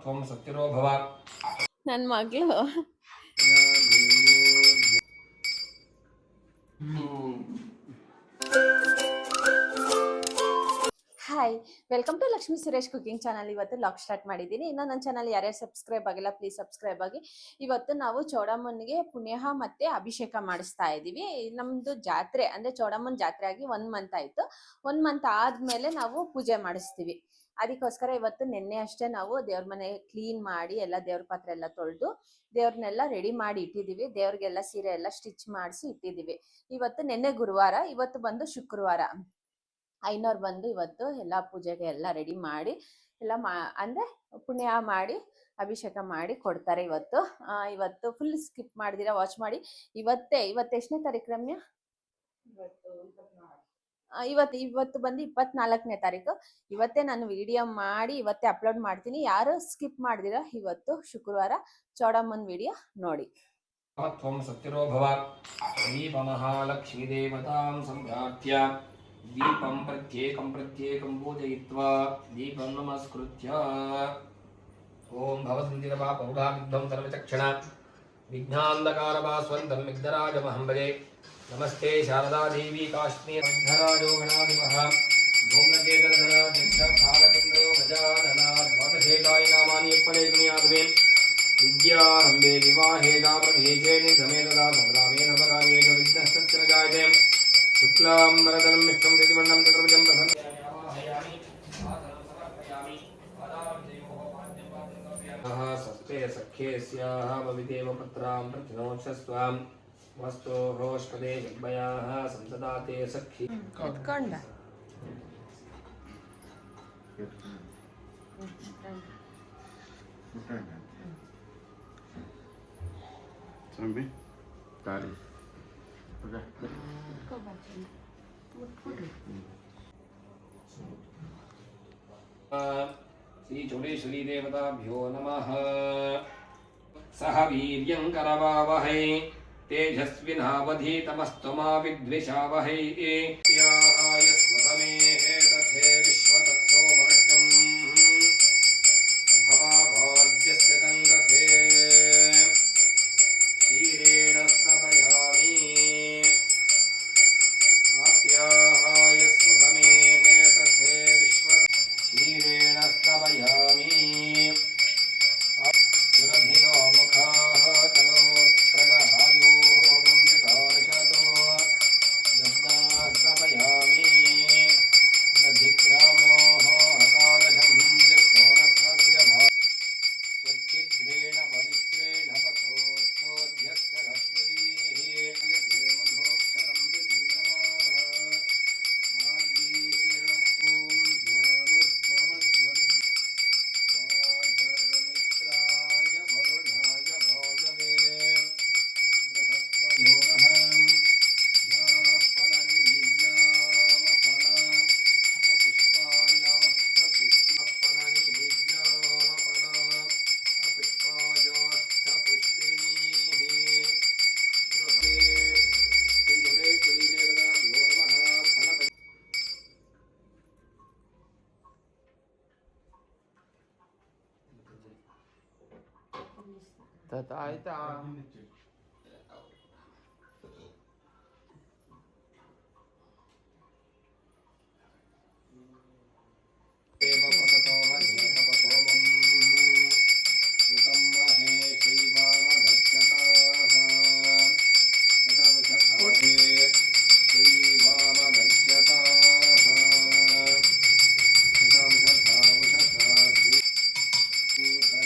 ತ್ವಂ ಸತ್ಯರೋ ಭವ. ನನ್ನ ಮಗಳು hi, welcome to Lakshmi Suresh cooking channel. ಇವತ್ತು ಲಾಗ್ ಸ್ಟಾರ್ಟ್ ಮಾಡಿದ್ದೀನಿ. ಇನ್ನು ನನ್ನ ಚಾನಲ್ ಯಾರ್ಯಾರು ಸಬ್ಸ್ಕ್ರೈಬ್ ಆಗಿಲ್ಲ ಪ್ಲೀಸ್ ಸಬ್ಸ್ಕ್ರೈಬ್ ಆಗಿ. ಇವತ್ತು ನಾವು ಚೌಡಮ್ಮನಿಗೆ ಪುಣ್ಯಹ ಮತ್ತೆ ಅಭಿಷೇಕ ಮಾಡಿಸ್ತಾ ಇದ್ದೀವಿ. ನಮ್ದು ಜಾತ್ರೆ ಅಂದ್ರೆ ಚೌಡಮ್ಮನ ಜಾತ್ರೆ ಆಗಿ 1 ಮಂತ್ ಆಯ್ತು. 1 ಮಂತ್ ಆದ್ಮೇಲೆ ನಾವು ಪೂಜೆ ಮಾಡಿಸ್ತೀವಿ. ಅದಕ್ಕೋಸ್ಕರ ಇವತ್ತು ನಿನ್ನೆ ಅಷ್ಟೇ ನಾವು ದೇವ್ರ ಮನೆ ಕ್ಲೀನ್ ಮಾಡಿ ಎಲ್ಲ ದೇವ್ರ ಪಾತ್ರೆ ಎಲ್ಲ ತೊಳೆದು ದೇವ್ರನ್ನೆಲ್ಲ ರೆಡಿ ಮಾಡಿ ಇಟ್ಟಿದ್ದೀವಿ. ದೇವ್ರಿಗೆಲ್ಲ ಸೀರೆ ಎಲ್ಲ ಸ್ಟಿಚ್ ಮಾಡಿಸಿ ಇಟ್ಟಿದ್ದೀವಿ. ಇವತ್ತು ನಿನ್ನೆ ಗುರುವಾರ, ಇವತ್ತು ಬಂದು ಶುಕ್ರವಾರ. ಐನೋರ್ ಬಂದು ಇವತ್ತು ಎಲ್ಲ ಪೂಜೆಗೆ ಎಲ್ಲ ರೆಡಿ ಮಾಡಿ ಎಲ್ಲ ಅಂದ್ರೆ ಪುಣ್ಯ ಮಾಡಿ ಅಭಿಷೇಕ ಮಾಡಿ ಕೊಡ್ತಾರೆ. ಇವತ್ತು ಫುಲ್ ಸ್ಕಿಪ್ ಮಾಡಿದಿರ ವಾಚ್ ಮಾಡಿ. ಇವತ್ತು ಎಷ್ಟನೇ ತಾರೀಕು ರಮ್ಯಾ? ಇವತ್ತು ಬಂದು 24ನೇ ತಾರೀಕು. ಇವತ್ತೇ ನಾನು ವಿಡಿಯೋ ಮಾಡಿ ಇವತ್ತೇ ಅಪ್ಲೋಡ್ ಮಾಡ್ತೀನಿ. ಯಾರು ಸ್ಕಿಪ್ ಮಾಡಿದಿರ ಇವತ್ತು ಶುಕ್ರವಾರ ಚೌಡಮ್ಮನ ವಿಡಿಯೋ ನೋಡಿ. ತ್ವಂ ಸತ್ಯರೋ ಭವ. ದೀಪ ಮಹಾಲಕ್ಷ್ಮೀ ದೇವತಾಂ ಸಂಪ್ರಾರ್ಥ್ಯ ದೀಪಂ ಪ್ರತ್ಯೇಕಂ ಪೂಜಯಿತ್ವಾ ದೀಪಂ ನಮಸ್ಕೃತ್ಯ ಓಂ ಭವಸಂಧಿರವಾ ಪೌಢಾವಿದ್ವಂ ಸರ್ವಚಕ್ಷಣ ವಿಘ್ನಾಂಧಕಾರಭಾಸ್ವಂತಂ ವಿಘ್ನರಾಜಮಹಂ ಭಜೆ. ನಮಸ್ತೆ ಶಾರದಾ ದೇವಿ ಕಾಶ್ಮೀರ ವಿಘ್ನರಾಜೋ ಗಣಾಧಿಪಃ ಧೂಮ್ರಕೇತನಗಣಾಧ್ಯಕ್ಷ ಗಜಾನನ ದ್ವಾದಶೇಕಾಯ ನಾಮಾನಿ ಯಪ್ಪಣೇಕುನಿಯಾದವೇ ವಿದ್ಯಾರಂಭೆ ವಿವಾಹೇ ದಾಪ್ರಭೇಜೇ ನಿಧಮೇತದಾ ಸಂಗ್ರಾಮೇ ನವಕಾರ್ಯೇಷು ವಿಘ್ನಸ್ತಸ್ಯ ನ ಜಾಯತೆ. ಶುಕ್ಲಾಂಬರಧರಂ ವಿಷ್ಣುಂ ಶಶಿವರ್ಣಂ ಚತುರ್ಭುಜಂ ಪ್ರಸನ್ನಯಾಮಿ ಸಸ್ತೆ ಸಖ್ಯೇ ಸ್ಯಾಹ ಭವಿದೇವ ಪತ್ರಾಂ ಪ್ರತಿನೋತ್ಸಸ್ವಾಂ ವಸ್ತೋ ಹೋಷ್ಪದೇ ಜಗ್ಭಯಾಃ ಸಂಸದಾತೆ ಸಖಿ. ಕಟ್ಕೊಂಡ Sampai tali. Oke. Shri Chowdeshwari ದೇವತಾಭ್ಯೋ ನಮಃ. ಸಹ ವೀರ್ಯಂ ಕರವಾವಹೈ ತೇಜಸ್ವಿನಾವಧೀತಮಸ್ತು ಮಾ ವಿದ್ವಿಷಾವಹೈ. ಯಸ್ಮತಮೇಹೇ ತಥೇ ವಿಶ್ವತತ್ಸೋ ಮಹತ್ಯಂ ಭವಾಭಾಜ್ಯಸ್ಯ ತಂಗಥೇ ಕ್ಷೀರೇಣ ಸ್ನಪಯಾಮಿ. ಆಪ್ಯಾಹಾಯ ಸ್ವಸಮೇಹೇ ತಥೇ ವಿಶ್ವತ ಕ್ಷೀರೇಣ ಸ್ನಪಯಾಮಿ. ಸುರಭಿನೋ ಮುಖಾಃ ತನೋತ್ಪ್ರಣಹಾಯೋಃ ವಂಶಿತಾರ್ಷತೋ ದಗ್ಧಾ ಸ್ನಪಯಾಮಿ. ದಧಿಕ್ರಾಮಣೋಃ ಹಕಾರಶಂ ವಿಷ್ಣೋರಸ್ವಸ್ಯ ಸ್ವಚ್ಛಿದ್ರೇಣ ಪವಿತ್ರೇಣ ಪಥೋಸ್ತೋಧ್ಯಸ್ಯ ರಶ್ಮಿಭಿಃ ಯತೆ ಮಧೋಕ್ಷರಂ ವಿಚಂದ್ರಮಾಃ ಮಾರ್ಗೀರ್ಣ ಓಂ ಸ್ವಾದುಸ್ಪವಸ್ವರಿ ಸ್ವಾಧರ್ಮಿತ್ರಾಯ ವರುಣಾಯ ಭಾಜವೇ ಬೃಹಸ್ಪತಿಯೋರಹಂ ನಾಃ ಫಲನಿಜ್ಯಾಮಪನ ಅಪುಷ್ಪಾಯಾಶ್ಚ ಫಲನಿಜ್ಯಾಮಪನ ಅಪುಷ್ಪಾಯಾಶ್ಚ ಪುಷ್ಪಿಣೀಃ. ಗೃಹೇ ಶ್ರೀ ಚೌಡೇಶ್ವರಿ ದೇವತಾಭ್ಯೋ ನಮಃ. ಫಲಪ Tata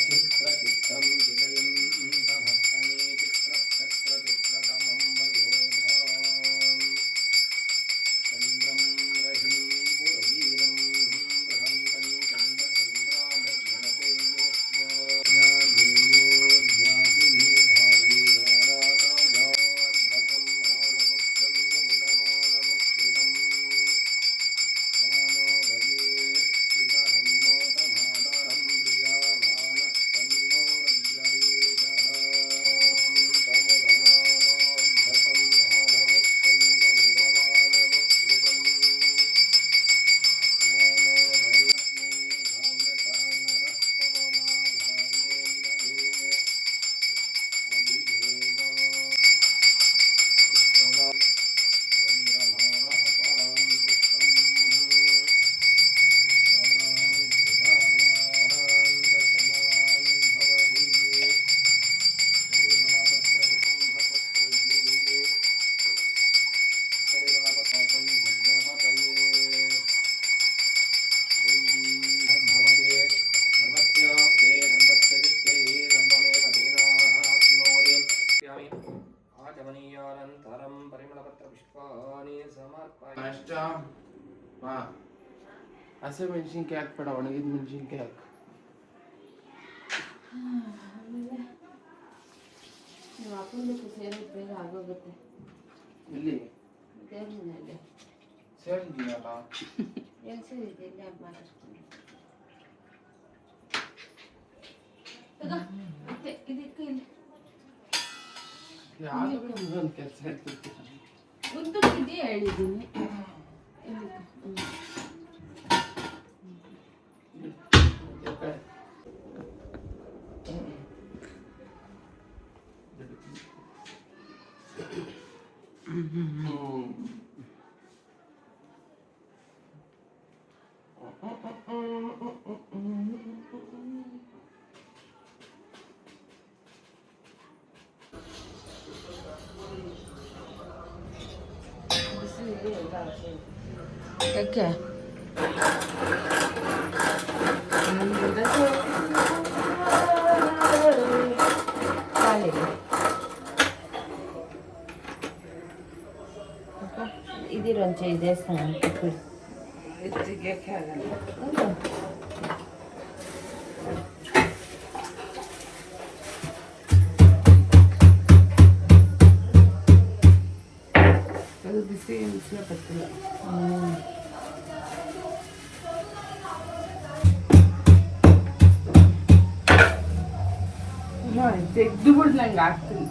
ಚಿತ್ರಚಿತ್ತಂ ಚಿದಯಂ ಭಕ್ತೈ ಚಿತ್ರ ಪುಷ್ಪಾಣಿ ಸಮರ್ಪಯ. ಅಷ್ಟ ಬಾ. ಹಸಿ ಮೆಣಸಿನ್ಕಾಯಿ ಹಾಕ್ಬೇಡ, ಒಣಗಿದ ಮೆಣಸಿನ್ಕಾಯಿ ಹಾಕು. ನಿಮ್ಮ ಅಪ್ಪನ ಸೇರೋದು ಬೇಗ ಆಗೋಗುತ್ತೆ. ಇಲ್ಲಿ ದೇವ್ರ ಮನೆಯಲ್ಲಿ ಸೇರಿದ್ದೀನಲ್ಲ. ಎಲ್ಲಿ ಸೇರಿದೆ? ಇಲ್ಲಿ ಹಬ್ಬ ಮಾಡಿಸ್ಕೊಂಡು ಮತ್ತೆ ಇದಕ್ಕೆ ಇಲ್ಲಿ ಯಾವ್ದು ಇನ್ನೊಂದು ಕೆಲಸ ಹೇಳ್ತಿರ್ತೀನಿ. ಉದ್ದಕ್ಕಿದೆ ಹೇಳಿದ್ದೀನಿ. ಯಾಕೆ ಇದಿರಂಚೆ ಈ ದೇವಸ್ಥಾನ ಅದು ಬಿಸಿ ಬಿಸಿಲ ಪತ್ತಿಲ್ಲ. ತೆಗ್ದು ಬಿಡ್, ನಂಗೆ ಆಗ್ತಿಲ್ಲ.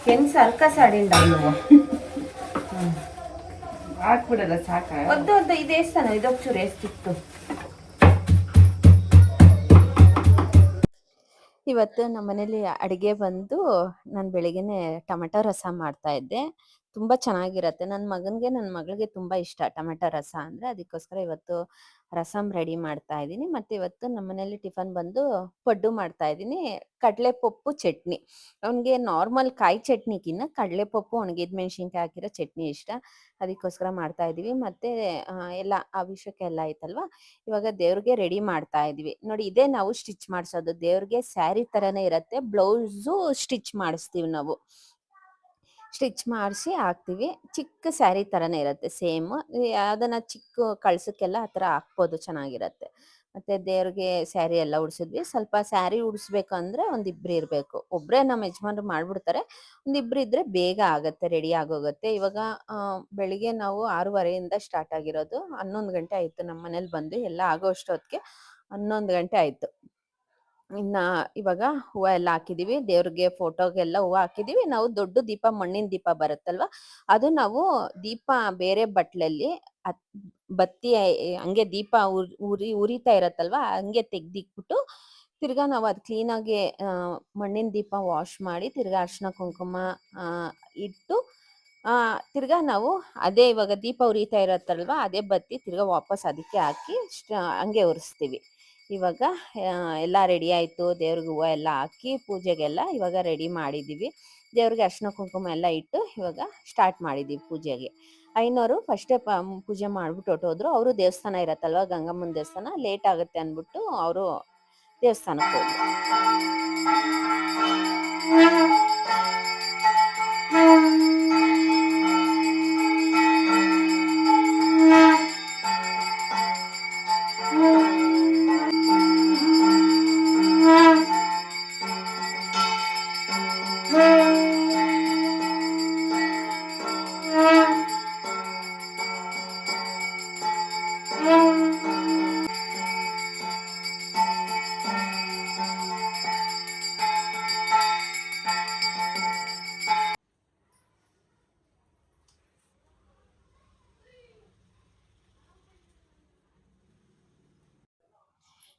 ಹೆಂಗ್ ಸರ್ಕಸ್ ಆಡಿಂದ ಹಾಕ್ಬಿಡಲ್ಲ ಸಾಕ. ಒದ್ದು ಈ ದೇವಸ್ಥಾನ ಇದೊಂಚೂರು ಎಷ್ಟಿತ್ತು. ಇವತ್ತು ನಮ್ಮ ಮನೇಲಿ ಅಡುಗೆ ಬಂದು ನಾನು ಬೆಳಿಗ್ಗೆನೆ ಟೊಮೆಟೊ ರಸ ಮಾಡ್ತಾ ಇದ್ದೆ. ತುಂಬ ಚೆನ್ನಾಗಿರತ್ತೆ. ನನ್ನ ಮಗನಿಗೆ ನನ್ನ ಮಗಳಿಗೆ ತುಂಬ ಇಷ್ಟ ಟೊಮೆಟೊ ರಸ ಅಂದರೆ. ಅದಕ್ಕೋಸ್ಕರ ಇವತ್ತು ರಸಮ್ ರೆಡಿ ಮಾಡ್ತಾ ಇದ್ದೀನಿ. ಮತ್ತು ಇವತ್ತು ನಮ್ಮ ಮನೇಲಿ ಟಿಫನ್ ಬಂದು ಪಡ್ಡು ಮಾಡ್ತಾ ಇದ್ದೀನಿ. ಕಡಲೆಪಪ್ಪು ಚಟ್ನಿ. ಅವನಿಗೆ ನಾರ್ಮಲ್ ಕಾಯಿ ಚಟ್ನಿಗಿನ್ನ ಕಡಲೆಪಪ್ಪು ಒಣಗಿದ ಮೆಣಸಿನ್ಕಾಯಿ ಹಾಕಿರೋ ಚಟ್ನಿ ಇಷ್ಟ. ಅದಕ್ಕೋಸ್ಕರ ಮಾಡ್ತಾ ಇದ್ದೀವಿ. ಮತ್ತು ಎಲ್ಲ ಅಭಿಷೇಕ ಎಲ್ಲ ಆಯ್ತಲ್ವ, ಇವಾಗ ದೇವ್ರಿಗೆ ರೆಡಿ ಮಾಡ್ತಾ ಇದೀವಿ. ನೋಡಿ, ಇದೇ ನಾವು ಸ್ಟಿಚ್ ಮಾಡಿಸೋದು. ದೇವ್ರಿಗೆ ಸ್ಯಾರಿ ಥರನೇ ಇರುತ್ತೆ, ಬ್ಲೌಸು ಸ್ಟಿಚ್ ಮಾಡಿಸ್ತೀವಿ ನಾವು. ಸ್ಟಿಚ್ ಮಾಡಿಸಿ ಹಾಕ್ತೀವಿ. ಚಿಕ್ಕ ಸ್ಯಾರಿ ಥರನೇ ಇರುತ್ತೆ ಸೇಮ್. ಅದನ್ನು ಚಿಕ್ಕ ಕಳ್ಸಕ್ಕೆಲ್ಲ ಆ ಥರ ಹಾಕ್ಬೋದು, ಚೆನ್ನಾಗಿರುತ್ತೆ. ಮತ್ತು ದೇವ್ರಿಗೆ ಸ್ಯಾರಿ ಎಲ್ಲ ಉಡಿಸಿದ್ವಿ. ಸ್ವಲ್ಪ ಸ್ಯಾರಿ ಉಡಿಸ್ಬೇಕಂದ್ರೆ ಒಂದಿಬ್ರು ಇರಬೇಕು. ಒಬ್ಬರೇ ನಮ್ಮ ಯಜಮಾನ್ರು ಮಾಡಿಬಿಡ್ತಾರೆ. ಒಂದಿಬ್ರು ಇದ್ದರೆ ಬೇಗ ಆಗುತ್ತೆ, ರೆಡಿ ಆಗೋಗುತ್ತೆ. ಇವಾಗ ಬೆಳಿಗ್ಗೆ ನಾವು 6:30 ಸ್ಟಾರ್ಟ್ ಆಗಿರೋದು. 11 ಗಂಟೆ ಆಯಿತು ನಮ್ಮ ಮನೇಲಿ ಬಂದು. ಎಲ್ಲ ಆಗೋ ಅಷ್ಟೊತ್ತಿಗೆ 11 ಗಂಟೆ ಆಯಿತು. ಇನ್ನು ಇವಾಗ ಹೂವು ಎಲ್ಲ ಹಾಕಿದ್ದೀವಿ. ದೇವ್ರಿಗೆ ಫೋಟೋಗೆಲ್ಲ ಹೂವು ಹಾಕಿದ್ದೀವಿ. ನಾವು ದೊಡ್ಡ ದೀಪ, ಮಣ್ಣಿನ ದೀಪ ಬರುತ್ತಲ್ವ, ಅದು ನಾವು ದೀಪ ಬೇರೆ ಬಟ್ಲಲ್ಲಿ ಬತ್ತಿ ಹಂಗೆ ದೀಪ ಉರಿತಾ ಇರತ್ತಲ್ವ, ಹಂಗೆ ತೆಗ್ದಿಕ್ಬಿಟ್ಟು ತಿರ್ಗಾ ನಾವು ಅದು ಕ್ಲೀನಾಗಿ ಮಣ್ಣಿನ ದೀಪ ವಾಶ್ ಮಾಡಿ ತಿರ್ಗಾ ಅರಿಶಿನ ಕುಂಕುಮ ಇಟ್ಟು ತಿರ್ಗಾ ನಾವು ಅದೇ ಇವಾಗ ದೀಪ ಉರಿತಾ ಇರತ್ತಲ್ವ, ಅದೇ ಬತ್ತಿ ತಿರ್ಗಾ ವಾಪಸ್ ಅದಕ್ಕೆ ಹಾಕಿ ಹಂಗೆ ಉರಿಸ್ತೀವಿ. ಇವಾಗ ಎಲ್ಲ ರೆಡಿ ಆಯಿತು. ದೇವ್ರಿಗೆ ಹೂವು ಎಲ್ಲ ಹಾಕಿ ಪೂಜೆಗೆಲ್ಲ ಇವಾಗ ರೆಡಿ ಮಾಡಿದ್ದೀವಿ. ದೇವ್ರಿಗೆ ಅರಿಶಿನ ಕುಂಕುಮ ಎಲ್ಲ ಇಟ್ಟು ಇವಾಗ ಸ್ಟಾರ್ಟ್ ಮಾಡಿದ್ದೀವಿ ಪೂಜೆಗೆ. ಐನೋರು ಫಸ್ಟೇ ಪೂಜೆ ಮಾಡ್ಬಿಟ್ಟು ಹೊಟ್ಟೋದ್ರು. ಅವರು ದೇವಸ್ಥಾನ ಇರತ್ತಲ್ವ, ಗಂಗಮ್ಮನ ದೇವಸ್ಥಾನ, ಲೇಟ್ ಆಗುತ್ತೆ ಅಂದ್ಬಿಟ್ಟು ಅವರು ದೇವಸ್ಥಾನಕ್ಕೆ ಹೋದ್ರು.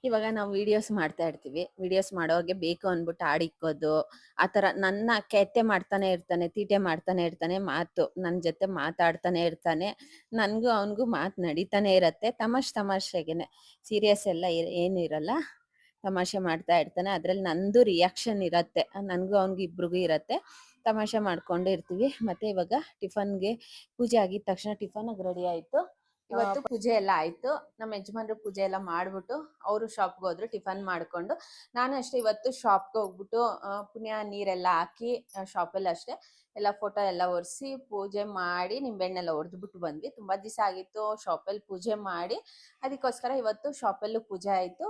ಇವಾಗ ನಾವು ವಿಡಿಯೋಸ್ ಮಾಡ್ತಾ ಇರ್ತೀವಿ. ವಿಡಿಯೋಸ್ ಮಾಡೋವಾಗೆ ಬೇಕು ಅಂದ್ಬಿಟ್ಟು ಹಾಡಿಕ್ಕೋದು, ಆ ಥರ ನನ್ನ ಕೆತ್ತೆ ಮಾಡ್ತಾನೆ ಇರ್ತಾನೆ, ತೀಟೆ ಮಾಡ್ತಾನೆ ಇರ್ತಾನೆ, ಮಾತು ನನ್ನ ಜೊತೆ ಮಾತಾಡ್ತಾನೆ ಇರ್ತಾನೆ. ನನಗೂ ಅವನಿಗೂ ಮಾತು ನಡೀತಾನೆ ಇರುತ್ತೆ. ತಮಾಷೆಗೇನೆ, ಸೀರಿಯಸ್ ಎಲ್ಲ ಏನೂ ಇರಲ್ಲ. ತಮಾಷೆ ಮಾಡ್ತಾ ಇರ್ತಾನೆ. ಅದರಲ್ಲಿ ನಂದು ರಿಯಾಕ್ಷನ್ ಇರುತ್ತೆ, ನನಗೂ ಅವ್ನಿಗೂ ಇಬ್ರಿಗೂ ಇರುತ್ತೆ. ತಮಾಷೆ ಮಾಡ್ಕೊಂಡು ಇರ್ತೀವಿ. ಮತ್ತು ಇವಾಗ ಟಿಫನ್ಗೆ ಪೂಜೆ ಆಗಿದ ತಕ್ಷಣ ಟಿಫನ್ಗೆ ರೆಡಿ ಆಯಿತು. ಇವತ್ತು ಪೂಜೆ ಎಲ್ಲ ಆಯ್ತು. ನಮ್ಮ ಯಜಮಾನ್ರು ಪೂಜೆ ಎಲ್ಲ ಮಾಡ್ಬಿಟ್ಟು ಅವರು ಶಾಪ್ಗೆ ಹೋದ್ರು ಟಿಫನ್ ಮಾಡ್ಕೊಂಡು. ನಾನು ಅಷ್ಟೇ ಇವತ್ತು ಶಾಪ್ಗೆ ಹೋಗ್ಬಿಟ್ಟು ಪುಣ್ಯ ನೀರೆಲ್ಲ ಹಾಕಿ ಶಾಪಲ್ಲಿ ಅಷ್ಟೇ ಎಲ್ಲ ಫೋಟೋ ಎಲ್ಲ ಒರೆಸಿ ಪೂಜೆ ಮಾಡಿ ನಿಂಬೆಹಣ್ಣೆಲ್ಲ ಹೊಡೆದ್ಬಿಟ್ಟು ಬಂದ್ವಿ. ತುಂಬಾ ದಿವಸ ಆಗಿತ್ತು ಶಾಪಲ್ಲಿ ಪೂಜೆ ಮಾಡಿ, ಅದಕ್ಕೋಸ್ಕರ ಇವತ್ತು ಶಾಪಲ್ಲೂ ಪೂಜೆ ಆಯ್ತು,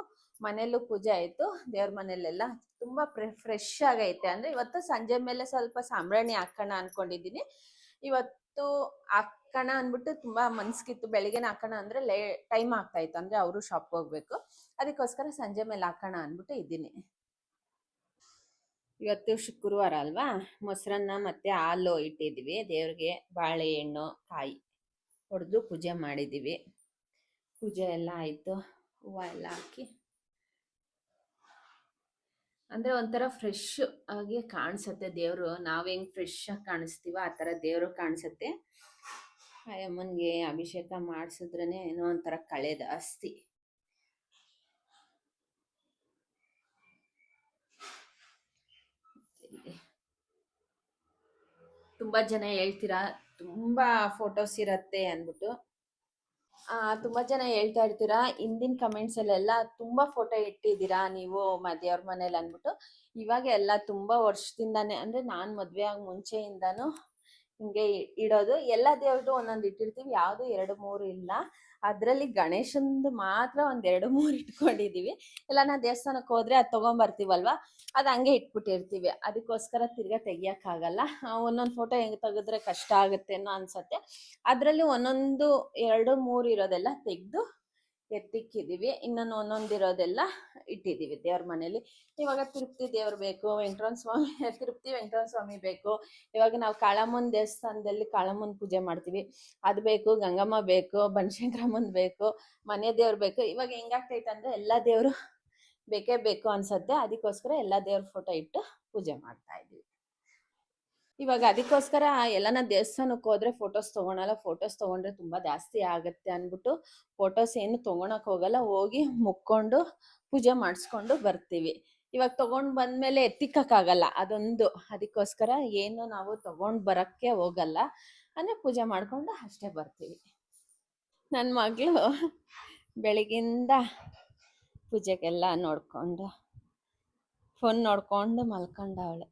ಮನೆಯಲ್ಲೂ ಪೂಜೆ ಆಯ್ತು. ದೇವ್ರ ಮನೆಯಲ್ಲೆಲ್ಲ ತುಂಬಾ ಫ್ರೆಶ್ ಆಗೈತೆ. ಅಂದ್ರೆ ಇವತ್ತು ಸಂಜೆ ಮೇಲೆ ಸ್ವಲ್ಪ ಸಾಂಬ್ರಾಣಿ ಹಾಕೋಣ ಅನ್ಕೊಂಡಿದ್ದೀನಿ. ಇವತ್ತು ಹಾಕೋಣ ಅಂದ್ಬಿಟ್ಟು ತುಂಬಾ ಮನ್ಸ್ಗಿತ್ತು. ಬೆಳಿಗ್ಗೆನ ಹಾಕೋಣ ಅಂದ್ರೆ ಟೈಮ್ ಆಗ್ತಾ ಇತ್ತು, ಅಂದ್ರೆ ಅವರು ಶಾಪ್ ಹೋಗ್ಬೇಕು. ಅದಕ್ಕೋಸ್ಕರ ಸಂಜೆ ಮೇಲೆ ಹಾಕೋಣ ಅಂದ್ಬಿಟ್ಟು ಇದ್ದೀನಿ. ಇವತ್ತು ಶುಕ್ರವಾರ ಅಲ್ವಾ, ಮೊಸರನ್ನ ಮತ್ತೆ ಹಾಲು ಇಟ್ಟಿದ್ದೀವಿ ದೇವ್ರಿಗೆ. ಬಾಳೆಹಣ್ಣು ಕಾಯಿ ಹೊಡೆದು ಪೂಜೆ ಮಾಡಿದ್ದೀವಿ. ಪೂಜೆ ಎಲ್ಲ ಆಯಿತು, ಹೂವು ಎಲ್ಲ ಹಾಕಿ ಅಂದರೆ ಒಂಥರ ಫ್ರೆಶ್ ಆಗಿ ಕಾಣಿಸುತ್ತೆ ದೇವರು. ನಾವು ಹೆಂಗೆ ಫ್ರೆಶ್ ಆಗಿ ಕಾಣಿಸ್ತೀವೋ ಆ ಥರ ದೇವರು ಕಾಣಿಸುತ್ತೆ. ಅಮ್ಮನಿಗೆ ಅಭಿಷೇಕ ಮಾಡಿಸಿದ್ರೇ ಏನೋ ಒಂಥರ ಕಳೆ ಜಾಸ್ತಿ. ತುಂಬ ಜನ ಹೇಳ್ತೀರಾ ತುಂಬ ಫೋಟೋಸ್ ಇರತ್ತೆ ಅಂದ್ಬಿಟ್ಟು. ತುಂಬ ಜನ ಹೇಳ್ತಾ ಇರ್ತೀರಾ ಹಿಂದಿನ ಕಮೆಂಟ್ಸಲ್ಲೆಲ್ಲ ತುಂಬ ಫೋಟೋ ಇಟ್ಟಿದ್ದೀರಾ ನೀವು ದೇವ್ರ ಮನೇಲಿ ಅಂದ್ಬಿಟ್ಟು. ಇವಾಗ ಎಲ್ಲ ತುಂಬ ವರ್ಷದಿಂದಾನೇ, ಅಂದರೆ ನಾನು ಮದುವೆ ಆಗಿ ಮುಂಚೆಯಿಂದನೂ ಹಿಂಗೆ ಇಡೋದು. ಎಲ್ಲ ದೇವ್ರದ್ದು ಒಂದೊಂದು ಇಟ್ಟಿರ್ತೀವಿ, ಯಾವುದು 2-3 ಇಲ್ಲ. ಅದರಲ್ಲಿ ಗಣೇಶಂದು ಮಾತ್ರ 1-2-3 ಇಟ್ಕೊಂಡಿದ್ದೀವಿ. ಎಲ್ಲ ನಾ ದೇವಸ್ಥಾನಕ್ಕೆ ಹೋದ್ರೆ ಅದು ತೊಗೊಂಬರ್ತೀವಲ್ವ, ಅದು ಹಂಗೆ ಇಟ್ಬಿಟ್ಟಿರ್ತೀವಿ. ಅದಕ್ಕೋಸ್ಕರ ತಿರ್ಗಾ ತೆಗಿಯೋಕ್ಕಾಗಲ್ಲ. ಒಂದೊಂದು ಫೋಟೋ ಹೆಂಗೆ ತೆಗೆದ್ರೆ ಕಷ್ಟ ಆಗುತ್ತೆ ಅನ್ನೋ ಅನ್ಸತ್ತೆ. ಅದರಲ್ಲಿ 1-2-3 ಇರೋದೆಲ್ಲ ತೆಗೆದು ಎತ್ತಿಕ್ಕಿದ್ದೀವಿ. ಇನ್ನೊಂದು ಒಂದೊಂದು ಇರೋದೆಲ್ಲ ಇಟ್ಟಿದ್ದೀವಿ ದೇವ್ರ ಮನೇಲಿ. ಇವಾಗ ತಿರುಪತಿ ದೇವ್ರು ಬೇಕು, ತಿರುಪತಿ ವೆಂಕಟರಮಣ ಸ್ವಾಮಿ ಬೇಕು. ಇವಾಗ ನಾವು ಕಾಳಮ್ಮನ ದೇವಸ್ಥಾನದಲ್ಲಿ ಕಾಳಮ್ಮನ ಪೂಜೆ ಮಾಡ್ತೀವಿ, ಅದು ಬೇಕು. ಗಂಗಮ್ಮ ಬೇಕು, ಬನಶಂಕರಮ್ಮನ ಬೇಕು, ಮನೆ ದೇವ್ರು ಬೇಕು. ಇವಾಗ ಹೆಂಗಾಗ್ತೈತೆ ಅಂದರೆ ಎಲ್ಲ ದೇವರು ಬೇಕೇ ಬೇಕು ಅನ್ಸತ್ತೆ. ಅದಕ್ಕೋಸ್ಕರ ಎಲ್ಲ ದೇವ್ರ ಫೋಟೋ ಇಟ್ಟು ಪೂಜೆ ಮಾಡ್ತಾ ಇದ್ದೀವಿ. ಇವಾಗ ಅದಕ್ಕೋಸ್ಕರ ಎಲ್ಲನ ದೇವಸ್ಥಾನಕ್ಕೆ ಹೋದ್ರೆ ಫೋಟೋಸ್ ತೊಗೊಳಲ್ಲ. ಫೋಟೋಸ್ ತೊಗೊಂಡ್ರೆ ತುಂಬ ಜಾಸ್ತಿ ಆಗುತ್ತೆ ಅಂದ್ಬಿಟ್ಟು ಫೋಟೋಸ್ ಏನು ತೊಗೊಳಕ್ಕೆ ಹೋಗಲ್ಲ. ಹೋಗಿ ಮುಕ್ಕೊಂಡು ಪೂಜೆ ಮಾಡಿಸ್ಕೊಂಡು ಬರ್ತೀವಿ. ಇವಾಗ ತೊಗೊಂಡು ಬಂದಮೇಲೆ ಎತ್ತಿಕ್ಕಾಗಲ್ಲ ಅದೊಂದು. ಅದಕ್ಕೋಸ್ಕರ ಏನು ನಾವು ತೊಗೊಂಡು ಬರೋಕ್ಕೆ ಹೋಗಲ್ಲ, ಅಂದರೆ ಪೂಜೆ ಮಾಡಿಕೊಂಡು ಅಷ್ಟೇ ಬರ್ತೀವಿ. ನನ್ನ ಮಗಳು ಬೆಳಗಿಂದ ಪೂಜೆಗೆಲ್ಲ ನೋಡಿಕೊಂಡು ಫೋನ್ ನೋಡ್ಕೊಂಡು ಮಲ್ಕೊಂಡವಳೆ.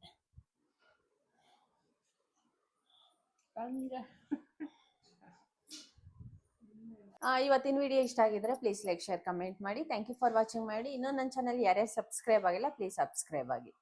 ಇವತ್ತಿನ ವಿಡಿಯೋ ಇಷ್ಟ ಆಗಿದ್ರೆ ಪ್ಲೀಸ್ ಲೈಕ್, ಶೇರ್, ಕಮೆಂಟ್ ಮಾಡಿ. ಥ್ಯಾಂಕ್ ಯು ಫಾರ್ ವಾಚಿಂಗ್ ಮಾಡಿ. ಇನ್ನೂ ನನ್ನ ಚಾನಲ್ ಯಾರ್ಯಾರು ಸಬ್ಸ್ಕ್ರೈಬ್ ಆಗಿಲ್ಲ ಪ್ಲೀಸ್ ಸಬ್ಸ್ಕ್ರೈಬ್ ಆಗಿ.